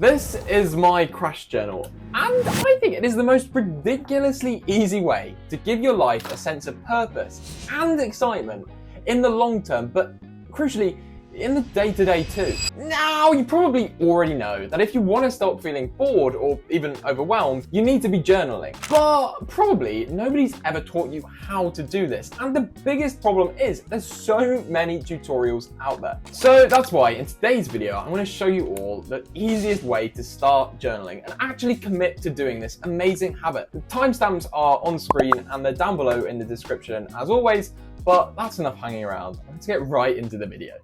This is my crash journal, and I think it is the most ridiculously easy way to give your life a sense of purpose and excitement in the long term, but crucially, in the day-to-day too. Now, you probably already know that if you want to stop feeling bored or even overwhelmed, you need to be journaling. But probably nobody's ever taught you how to do this. And the biggest problem is there's so many tutorials out there. So that's why in today's video, I'm going to show you all the easiest way to start journaling and actually commit to doing this amazing habit. The timestamps are on screen and they're down below in the description as always, but that's enough hanging around. Let's get right into the video.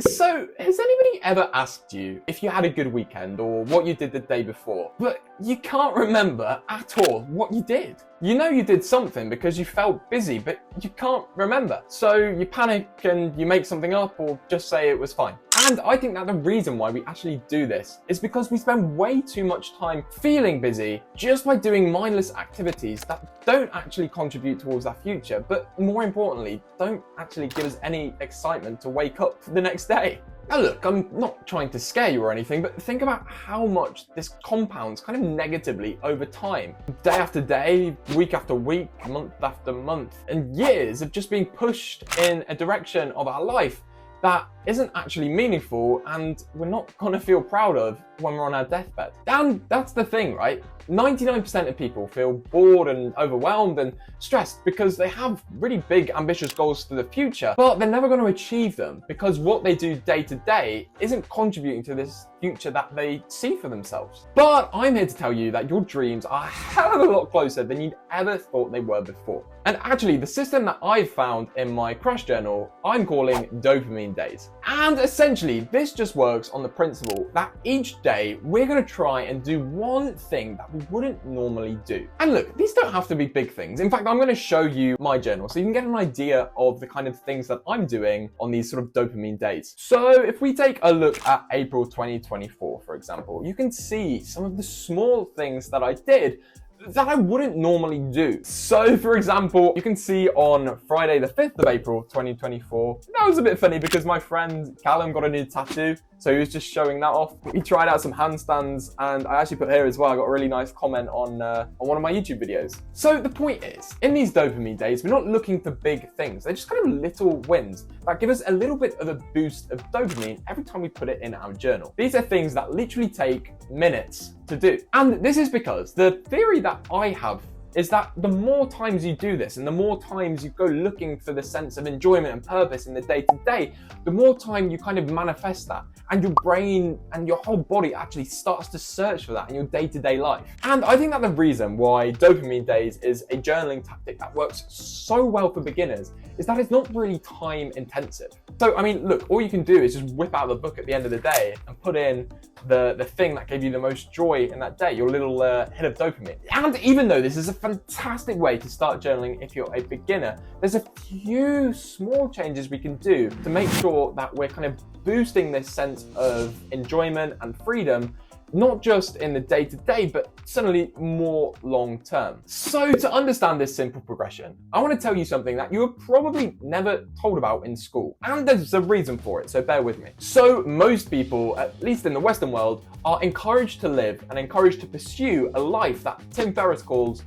So, has anybody ever asked you if you had a good weekend or what you did the day before, but you can't remember at all what you did? You know you did something because you felt busy, but you can't remember. So you panic and you make something up or just say it was fine. And I think that the reason why we actually do this is because we spend way too much time feeling busy just by doing mindless activities that don't actually contribute towards our future, but more importantly, don't actually give us any excitement to wake up the next day. Now look, I'm not trying to scare you or anything, but think about how much this compounds kind of negatively over time. Day after day, week after week, month after month, and years of just being pushed in a direction of our life that isn't actually meaningful and we're not gonna feel proud of when we're on our deathbed. And that's the thing, right? 99% of people feel bored and overwhelmed and stressed because they have really big ambitious goals for the future, but they're never going to achieve them because what they do day to day isn't contributing to this future that they see for themselves. But I'm here to tell you that your dreams are a hell of a lot closer than you'd ever thought they were before. And actually, the system that I've found in my crash journal, I'm calling dopamine days. And essentially, this just works on the principle that each day we're going to try and do one thing that we wouldn't normally do. And look, these don't have to be big things. In fact, I'm going to show you my journal so you can get an idea of the kind of things that I'm doing on these sort of dopamine days. So if we take a look at April 2024, for example, you can see some of the small things that I did that I wouldn't normally do. So for example, you can see on Friday the 5th of April 2024, that was a bit funny because my friend Callum got a new tattoo, so he was just showing that off. He tried out some handstands, and I actually put here as well, I got a really nice comment on one of my YouTube videos. So the point is, in these dopamine days, we're not looking for big things. They're just kind of little wins that give us a little bit of a boost of dopamine every time we put it in our journal. These are things that literally take minutes to do. And this is because the theory that I have is that the more times you do this and the more times you go looking for the sense of enjoyment and purpose in the day-to-day, the more time you kind of manifest that, and your brain and your whole body actually starts to search for that in your day-to-day life. And I think that the reason why dopamine days is a journaling tactic that works so well for beginners is that it's not really time intensive. So, I mean, look, all you can do is just whip out the book at the end of the day and put in the thing that gave you the most joy in that day, your little hit of dopamine. And even though this is a fantastic way to start journaling if you're a beginner, there's a few small changes we can do to make sure that we're kind of boosting this sense of enjoyment and freedom, not just in the day-to-day, but certainly more long-term. So to understand this simple progression, I want to tell you something that you were probably never told about in school. And there's a reason for it, so bear with me. So most people, at least in the Western world, are encouraged to live and encouraged to pursue a life that Tim Ferriss calls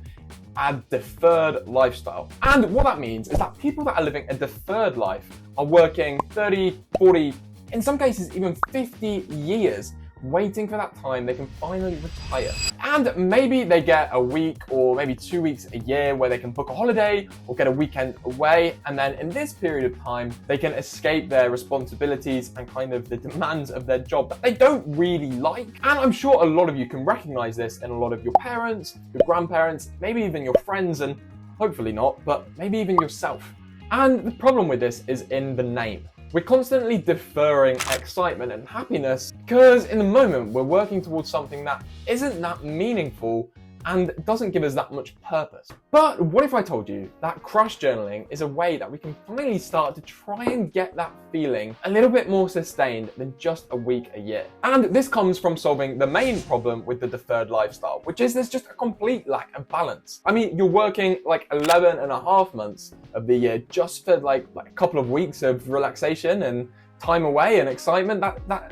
a deferred lifestyle. And what that means is that people that are living a deferred life are working 30, 40, in some cases even 50 years waiting for that time they can finally retire. And maybe they get a week or maybe 2 weeks a year where they can book a holiday or get a weekend away, and then in this period of time they can escape their responsibilities and kind of the demands of their job that they don't really like. And I'm sure a lot of you can recognize this in a lot of your parents, your grandparents, maybe even your friends, and hopefully not, but maybe even yourself. And the problem with this is in the name. We're constantly deferring excitement and happiness because in the moment we're working towards something that isn't that meaningful and doesn't give us that much purpose. But what if I told you that crash journaling is a way that we can finally start to try and get that feeling a little bit more sustained than just a week a year? And this comes from solving the main problem with the deferred lifestyle, which is there's just a complete lack of balance. I mean, you're working like 11 and a half months of the year just for like a couple of weeks of relaxation and time away and excitement,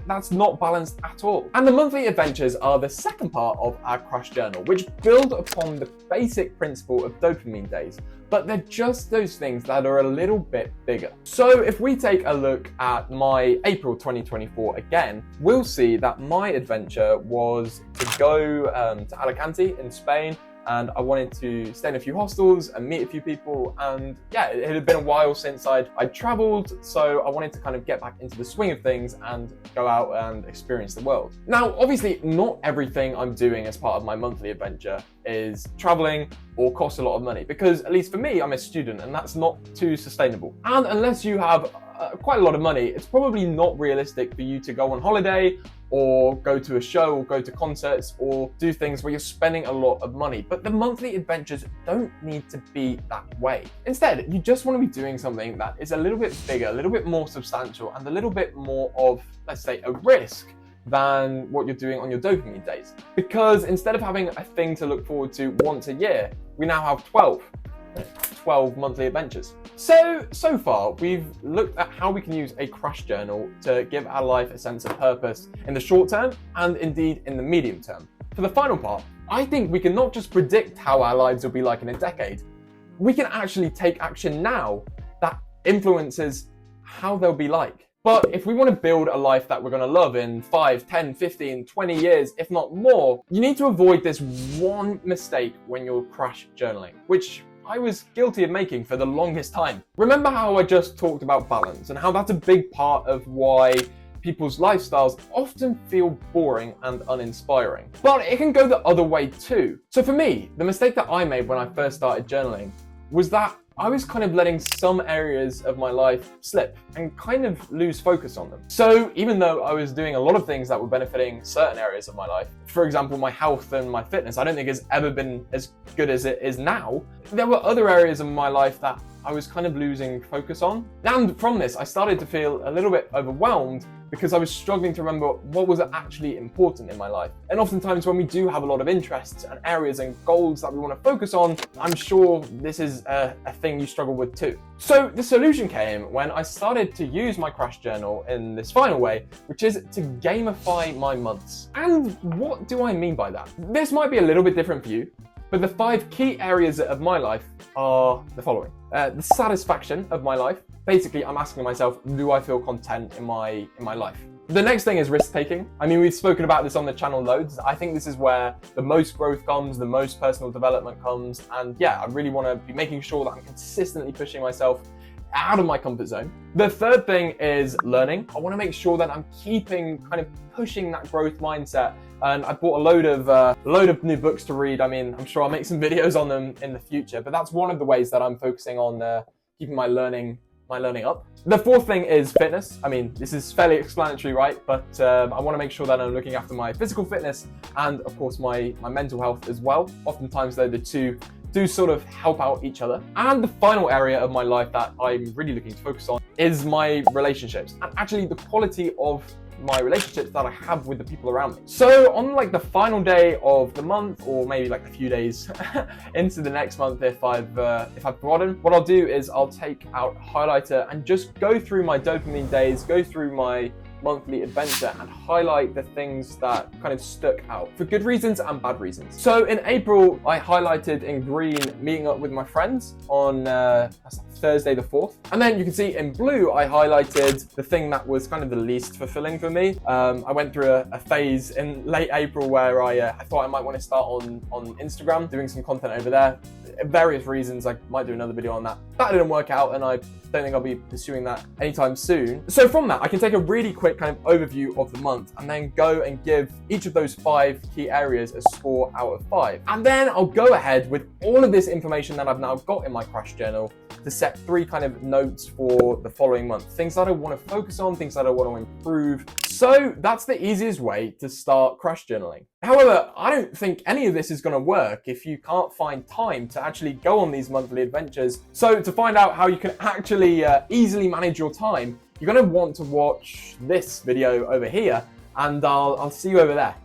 that's not balanced at all. And the monthly adventures are the second part of our crush journal, which build upon the basic principle of dopamine days, but they're just those things that are a little bit bigger. So if we take a look at my April 2024 again, we'll see that my adventure was to go to Alicante in Spain, and I wanted to stay in a few hostels and meet a few people, and yeah, it had been a while since I'd traveled, so I wanted to kind of get back into the swing of things and go out and experience the world. Now, obviously, not everything I'm doing as part of my monthly adventure is traveling or costs a lot of money, because at least for me, I'm a student and that's not too sustainable. And unless you have quite a lot of money, it's probably not realistic for you to go on holiday or go to a show or go to concerts or do things where you're spending a lot of money. But the monthly adventures don't need to be that way. Instead, you just want to be doing something that is a little bit bigger, a little bit more substantial, and a little bit more of, let's say, a risk than what you're doing on your dopamine days. Because instead of having a thing to look forward to once a year, we now have 12 monthly adventures. So far, we've looked at how we can use a crush journal to give our life a sense of purpose in the short term and indeed in the medium term. For the final part, I think we can not just predict how our lives will be like in a decade, we can actually take action now that influences how they'll be like. But if we want to build a life that we're going to love in 5, 10, 15, 20 years, if not more, you need to avoid this one mistake when you're crush journaling, which I was guilty of making for the longest time. Remember how I just talked about balance and how that's a big part of why people's lifestyles often feel boring and uninspiring. But it can go the other way too. So for me, the mistake that I made when I first started journaling was that I was kind of letting some areas of my life slip and kind of lose focus on them. So even though I was doing a lot of things that were benefiting certain areas of my life, for example, my health and my fitness, I don't think has ever been as good as it is now, there were other areas of my life that I was kind of losing focus on. And from this, I started to feel a little bit overwhelmed because I was struggling to remember what was actually important in my life. And oftentimes when we do have a lot of interests and areas and goals that we want to focus on, I'm sure this is a thing you struggle with too. So the solution came when I started to use my crush journal in this final way, which is to gamify my months. And what do I mean by that? This might be a little bit different for you, but the 5 key areas of my life are the following. The satisfaction of my life. Basically, I'm asking myself, do I feel content in my life? The next thing is risk-taking. I mean, we've spoken about this on the channel loads. I think this is where the most growth comes, the most personal development comes. And yeah, I really want to be making sure that I'm consistently pushing myself out of my comfort zone. The third thing is learning. I want to make sure that I'm keeping kind of pushing that growth mindset. And I bought a load of new books to read. I mean, I'm sure I'll make some videos on them in the future, but that's one of the ways that I'm focusing on keeping my learning up. The fourth thing is fitness. I mean, this is fairly explanatory, right? But I want to make sure that I'm looking after my physical fitness and of course my mental health as well. Oftentimes though, the two do sort of help out each other. And the final area of my life that I'm really looking to focus on is my relationships and actually the quality of my relationships that I have with the people around me. So on like the final day of the month, or maybe like a few days into the next month, if I've forgotten, what I'll do is I'll take out a highlighter and just go through my dopamine days, go through my monthly adventure and highlight the things that kind of stuck out for good reasons and bad reasons. So in April, I highlighted in green meeting up with my friends on Thursday the 4th. And then you can see in blue, I highlighted the thing that was kind of the least fulfilling for me. I went through a phase in late April where I thought I might want to start on Instagram, doing some content over there. Various reasons, I might do another video on that. That didn't work out and I don't think I'll be pursuing that anytime soon. So from that, I can take a really quick kind of overview of the month and then go and give each of those 5 key areas a score out of 5. And then I'll go ahead with all of this information that I've now got in my crush journal to set 3 kind of notes for the following month. Things that I want to focus on, things that I want to improve. So that's the easiest way to start crush journaling. However, I don't think any of this is going to work if you can't find time to actually go on these monthly adventures. So to find out how you can actually easily manage your time, you're going to want to watch this video over here, and I'll see you over there.